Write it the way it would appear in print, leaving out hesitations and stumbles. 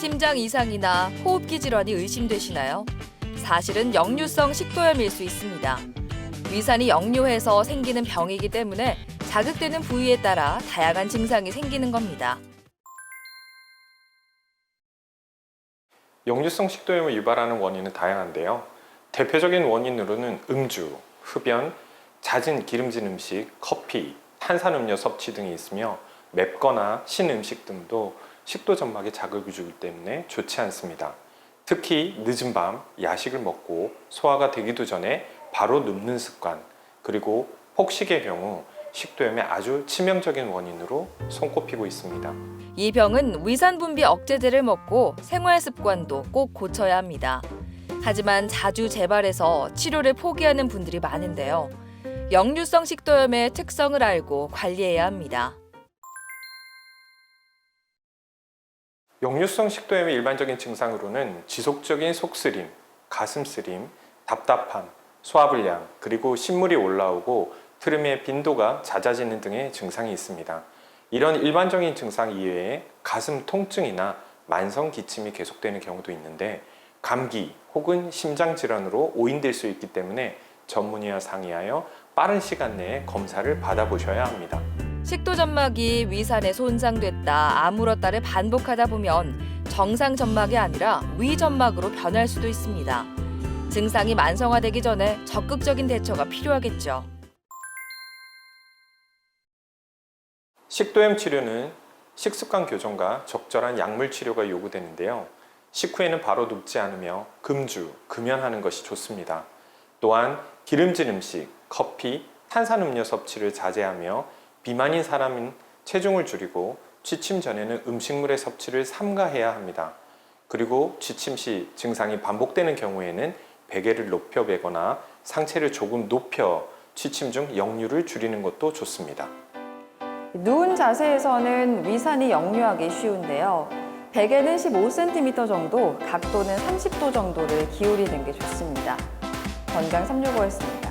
심장 이상이나 호흡기 질환이 의심되시나요? 사실은 역류성 식도염일 수 있습니다. 위산이 역류해서 생기는 병이기 때문에 자극되는 부위에 따라 다양한 증상이 생기는 겁니다. 역류성 식도염을 유발하는 원인은 다양한데요. 대표적인 원인으로는 음주, 흡연, 잦은 기름진 음식, 커피, 탄산음료 섭취 등이 있으며 맵거나 신 음식 등도 식도 점막에 자극을 주기 때문에 좋지 않습니다. 특히 늦은 밤 야식을 먹고 소화가 되기도 전에 바로 눕는 습관, 그리고 폭식의 경우 식도염의 아주 치명적인 원인으로 손꼽히고 있습니다. 이 병은 위산 분비 억제제를 먹고 생활 습관도 꼭 고쳐야 합니다. 하지만 자주 재발해서 치료를 포기하는 분들이 많은데요. 역류성 식도염의 특성을 알고 관리해야 합니다. 역류성 식도염의 일반적인 증상으로는 지속적인 속쓰림, 가슴 쓰림, 답답함, 소화불량, 그리고 신물이 올라오고 트림의 빈도가 잦아지는 등의 증상이 있습니다. 이런 일반적인 증상 이외에 가슴 통증이나 만성 기침이 계속되는 경우도 있는데 감기 혹은 심장 질환으로 오인될 수 있기 때문에 전문의와 상의하여 빠른 시간 내에 검사를 받아보셔야 합니다. 식도 점막이 위산에 손상됐다, 아물었다를 반복하다 보면 정상 점막이 아니라 위 점막으로 변할 수도 있습니다. 증상이 만성화되기 전에 적극적인 대처가 필요하겠죠. 식도염 치료는 식습관 교정과 적절한 약물 치료가 요구되는데요. 식후에는 바로 눕지 않으며 금주, 금연하는 것이 좋습니다. 또한 기름진 음식, 커피, 탄산음료 섭취를 자제하며 비만인 사람은 체중을 줄이고 취침 전에는 음식물의 섭취를 삼가해야 합니다. 그리고 취침 시 증상이 반복되는 경우에는 베개를 높여 베거나 상체를 조금 높여 취침 중 역류를 줄이는 것도 좋습니다. 누운 자세에서는 위산이 역류하기 쉬운데요. 베개는 15cm 정도, 각도는 30도 정도를 기울이는 게 좋습니다. 건강 365였습니다.